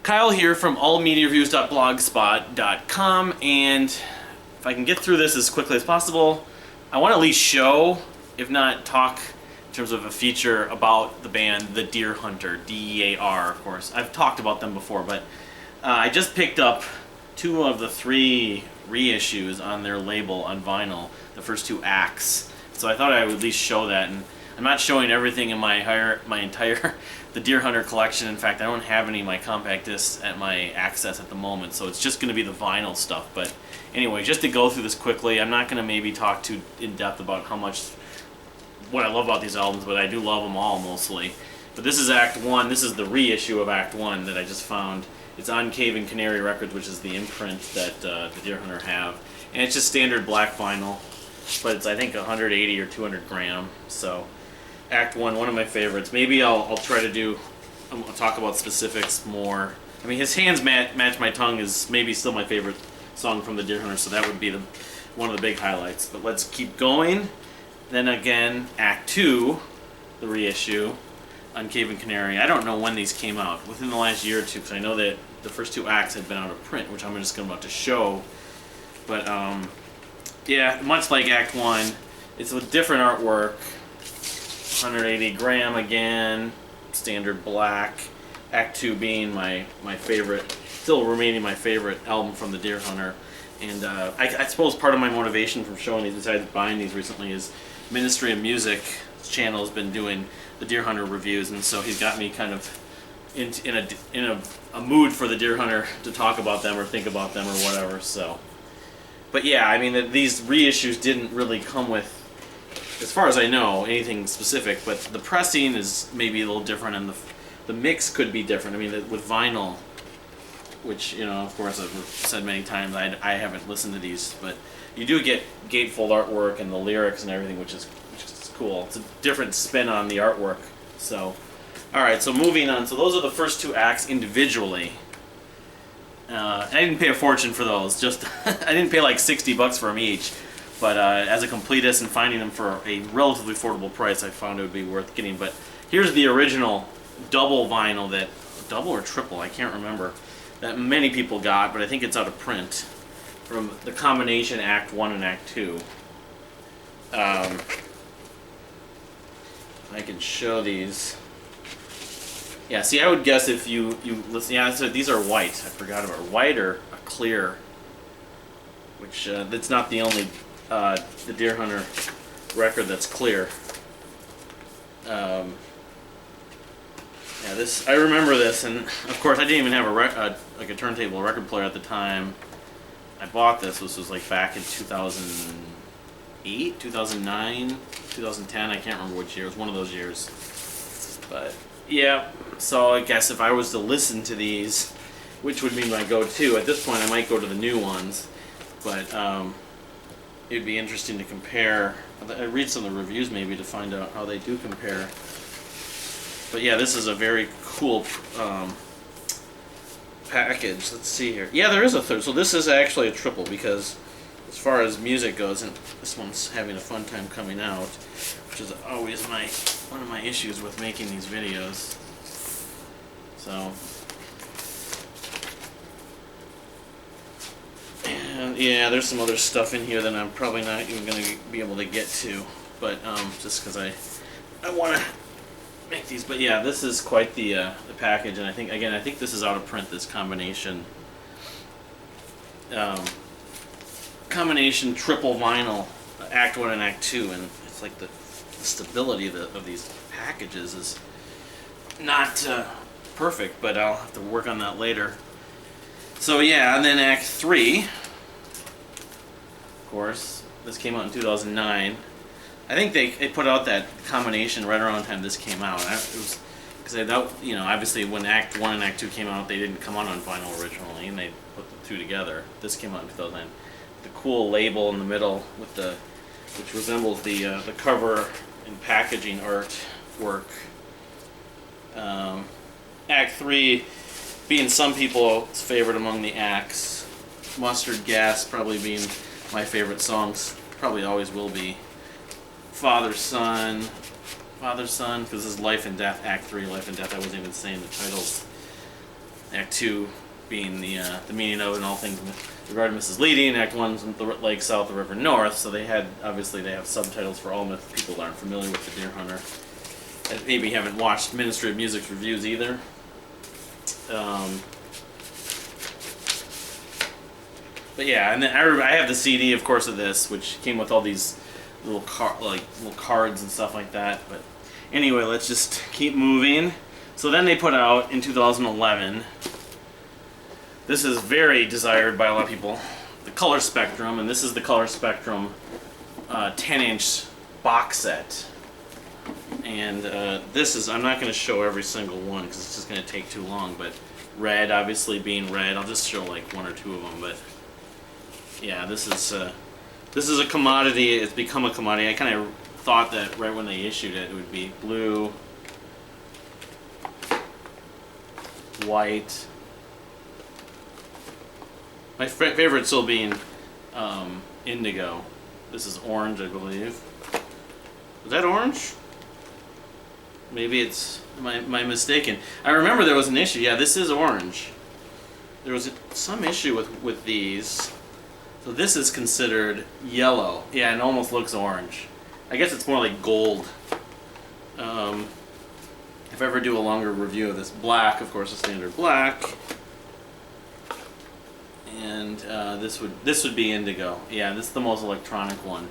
Kyle here from allmediareviews.blogspot.com, and if I can get through this as quickly as possible, I want to at least show, if not talk in terms of a feature about the band The Deer Hunter, D-E-A-R, of course. I've talked about them before, but I just picked up 2 of the 3 reissues on their label on vinyl, the first 2 acts. So I thought I would at least show that, and I'm not showing everything in my entire The Deer Hunter collection. In fact, I don't have any of my compact discs at my access at the moment, so it's just going to be the vinyl stuff. But anyway, just to go through this quickly, I'm not going to maybe talk too in depth about what I love about these albums, but I do love them all mostly. But this is Act 1. This is the reissue of Act 1 that I just found. It's on Cave and Canary Records, which is the imprint that the Deer Hunter have. And it's just standard black vinyl, but it's, I think, 180 or 200 gram. So Act 1, one of my favorites. Maybe I'll try to do, I'll talk about specifics more. I mean, His Hands Match My Tongue is maybe still my favorite song from the Deer Hunter, so that would be one of the big highlights. But let's keep going. Then again, Act 2, the reissue on Cave and Canary. I don't know when these came out, within the last year or two, because I know that the first 2 acts had been out of print, which I'm just about to show. But yeah, much like Act 1, it's a different artwork. 180 gram again, standard black. Act 2 being my favorite, still remaining my favorite album from the Deer Hunter. And I suppose part of my motivation from showing these, besides buying these recently, is Ministry of Music channel has been doing the Deer Hunter reviews, and so he's got me kind of in a mood for the Deer Hunter to talk about them or think about them or whatever. So, but yeah, I mean, these reissues didn't really come with, as far as I know, anything specific, but the pressing is maybe a little different, and the mix could be different. I mean, with vinyl, which, you know, of course I've said many times, I haven't listened to these, but you do get gatefold artwork and the lyrics and everything, which is cool. It's a different spin on the artwork. So, alright, so moving on. So those are the first 2 acts individually. I didn't pay a fortune for those. Just I didn't pay like $60 for them each. But as a completist and finding them for a relatively affordable price, I found it would be worth getting. But here's the original double vinyl, that double or triple, I can't remember, that many people got, but I think it's out of print, from the combination Act 1 and Act 2. I can show these. Yeah, see, I would guess if you listen, yeah, so these are white. I forgot about white or a clear, which that's not the only the Deer Hunter record that's clear. Yeah, this, I remember this, and of course I didn't even have like a turntable record player at the time I bought this. This was like back in 2008, 2009, 2010. I can't remember which year. It was one of those years. But yeah, so I guess if I was to listen to these, which would be my go-to at this point, I might go to the new ones. But it'd be interesting to compare. I read some of the reviews maybe to find out how they do compare. But yeah, this is a very cool package. Let's see here. Yeah, there is a third. So this is actually a triple, because as far as music goes, and this one's having a fun time coming out, which is always one of my issues with making these videos. So, and yeah, there's some other stuff in here that I'm probably not even going to be able to get to, but just because I want to make these. But yeah, this is quite the package, and I think this is out of print, this combination triple vinyl, Act 1 and Act 2, and it's like the stability of these packages is not perfect, but I'll have to work on that later. So yeah, and then Act 3, of course, this came out in 2009. I think they put out that combination right around the time this came out. It was because I thought, you know, obviously when Act 1 and Act 2 came out, they didn't come out on vinyl originally, and they put the 2 together. This came out in 2009. The cool label in the middle with which resembles the cover and packaging artwork. Act 3 being some people's favorite among the acts. Mustard Gas probably being my favorite songs. Probably always will be. Father Son, because this is Life and Death, Act 3, Life and Death. I wasn't even saying the titles. Act 2 being the meaning of and all things regarding Mrs. Leedy, and Act 1's the lake south, the river north. So they have subtitles for all people that aren't familiar with the Deer Hunter, and maybe haven't watched Ministry of Music's reviews either. But yeah, and then I have the CD, of course, of this, which came with all these little cards and stuff like that. But anyway, let's just keep moving. So then they put out in 2011. This is very desired by a lot of people, the Color Spectrum, and this is the Color Spectrum 10-inch box set. And this is, I'm not going to show every single one because it's just going to take too long, but red, obviously being red, I'll just show like one or two of them. But yeah, this is a commodity. It's become a commodity. I kind of thought that right when they issued it, it would be blue, white. My favorite still being indigo. This is orange, I believe. Is that orange? Maybe it's am I mistaken. I remember there was an issue. Yeah, this is orange. There was some issue with these. So this is considered yellow. Yeah, it almost looks orange. I guess it's more like gold. If I ever do a longer review of this, black, of course, a standard black. And this would be indigo. Yeah, this is the most electronic one.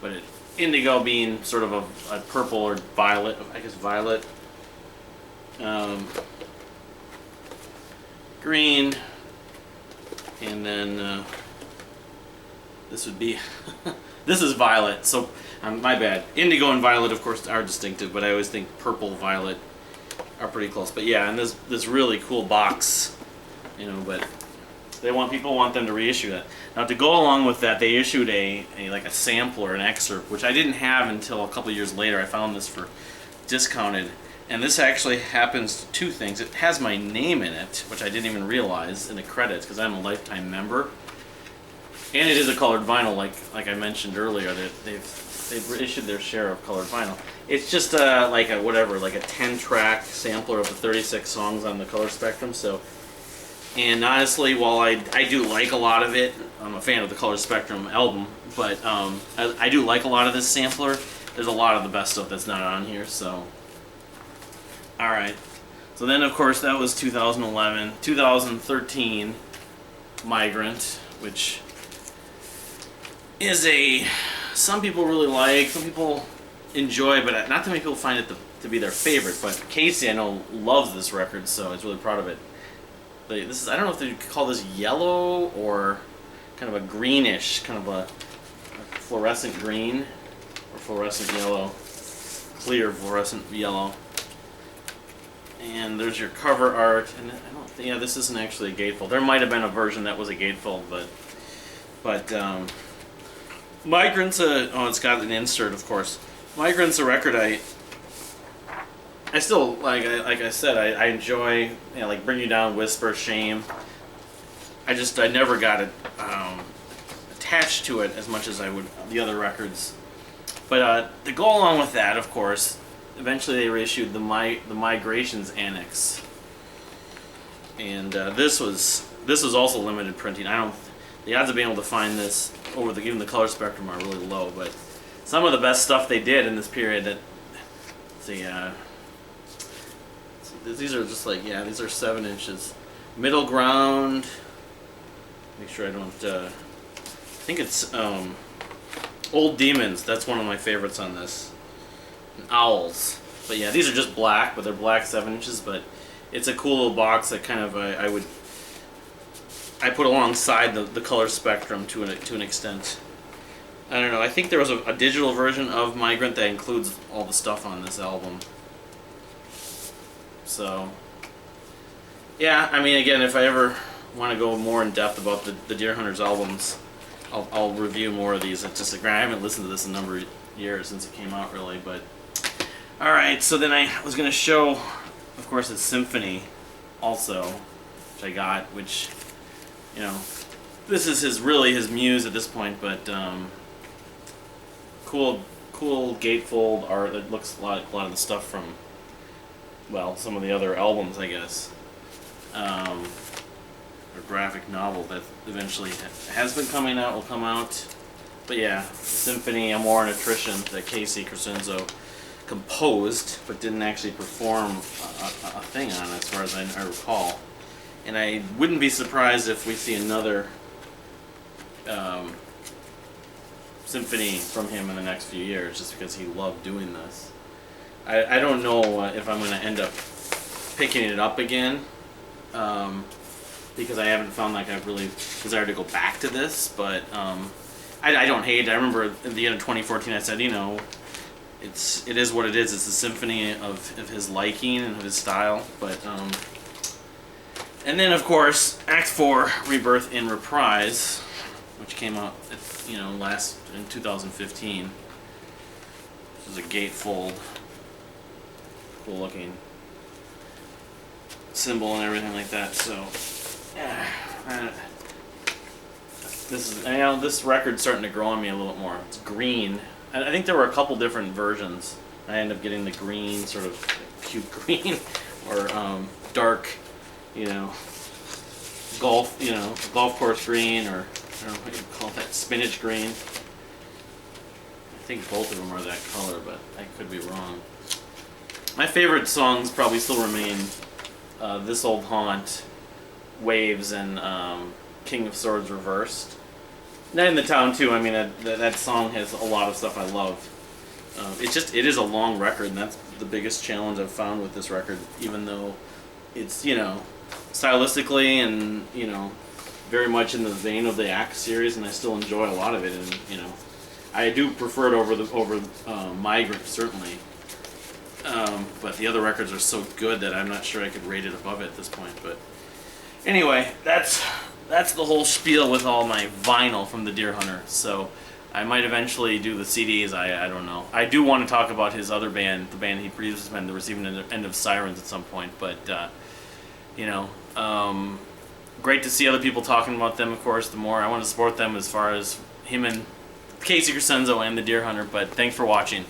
But indigo being sort of a purple or violet, I guess violet. Green. And then this would be, this is violet, so my bad. Indigo and violet, of course, are distinctive, but I always think purple, violet are pretty close. But yeah, and this really cool box, but people want them to reissue that. Now to go along with that, they issued a sampler, an excerpt, which I didn't have until a couple years later. I found this for discounted, and this actually happens to two things. It has my name in it, which I didn't even realize in the credits because I'm a lifetime member. And it is a colored vinyl, like I mentioned earlier, that they've issued their share of colored vinyl. It's just like a 10-track sampler of the 36 songs on the Color Spectrum. So, and honestly, while I do like a lot of it, I'm a fan of the Color Spectrum album, but I do like a lot of this sampler. There's a lot of the best stuff that's not on here. So, all right. So then, of course, that was 2011. 2013, Migrant, which is some people really like, some people enjoy, but not too many people find it to be their favorite. But Casey, I know, loves this record, so he's really proud of it. This is, I don't know if they call this yellow or kind of a greenish, kind of a fluorescent green or fluorescent yellow, clear fluorescent yellow. And there's your cover art, and I don't think, yeah, this isn't actually a gatefold. There might have been a version that was a gatefold, but Migrant's it's got an insert, of course. Migrant's a record I still like I said, I enjoy, like Bring You Down, Whisper, Shame. I never got it attached to it as much as I would the other records. But to go along with that, of course, eventually they reissued the Migrations Annex, and this was also limited printing. The odds of being able to find this over even the Color Spectrum are really low, but some of the best stuff they did in this period. These are just these are 7 inches. Middle Ground. Make sure I don't. I think it's Old Demons. That's one of my favorites on this. And Owls. But yeah, these are just black, but they're black 7 inches. But it's a cool little box that kind of I put alongside the Color Spectrum to an extent. I don't know. I think there was a digital version of Migrant that includes all the stuff on this album. So, yeah. I mean, again, if I ever want to go more in depth about the Deer Hunters albums, I'll review more of these. It's just I haven't listened to this in a number of years since it came out, really. But all right. So then I was going to show, of course, it's Symphony, also, which I got, which. This is his muse at this point, but cool gatefold art that looks like a lot of the stuff from, well, some of the other albums, I guess. or graphic novel that eventually has been coming out, will come out. But yeah, Symphony, Amor and Attrition that Casey Crescenzo composed, but didn't actually perform a thing on, as far as I recall. And I wouldn't be surprised if we see another symphony from him in the next few years, just because he loved doing this. I don't know if I'm going to end up picking it up again, because I haven't found like I've really desired to go back to this, but I don't hate it. I remember at the end of 2014 I said, you know, it is what it is. It's a symphony of his liking and of his style, but and then of course Act 4, Rebirth in Reprise, which came out in 2015. This is a gatefold, cool looking symbol and everything like that. So this record's starting to grow on me a little more. It's green. I think there were a couple different versions. I ended up getting the green, sort of cute green, or dark, golf course green, or I don't know what you call that, spinach green. I think both of them are that color, but I could be wrong. My favorite songs probably still remain This Old Haunt, Waves, and King of Swords Reversed. Night in the Town too. I mean, that song has a lot of stuff I love. It is a long record, and that's the biggest challenge I've found with this record. Even though it's stylistically and very much in the vein of the Act series, and I still enjoy a lot of it. And I do prefer it over Migrant, certainly. But the other records are so good that I'm not sure I could rate it above it at this point. But anyway, that's the whole spiel with all my vinyl from the Deer Hunter. So I might eventually do the CDs. I don't know. I do want to talk about his other band, the band he previously been, the Receiving End of Sirens, at some point. But great to see other people talking about them. Of course, the more I want to support them, as far as him and Casey Crescenzo and the Deer Hunter. But thanks for watching.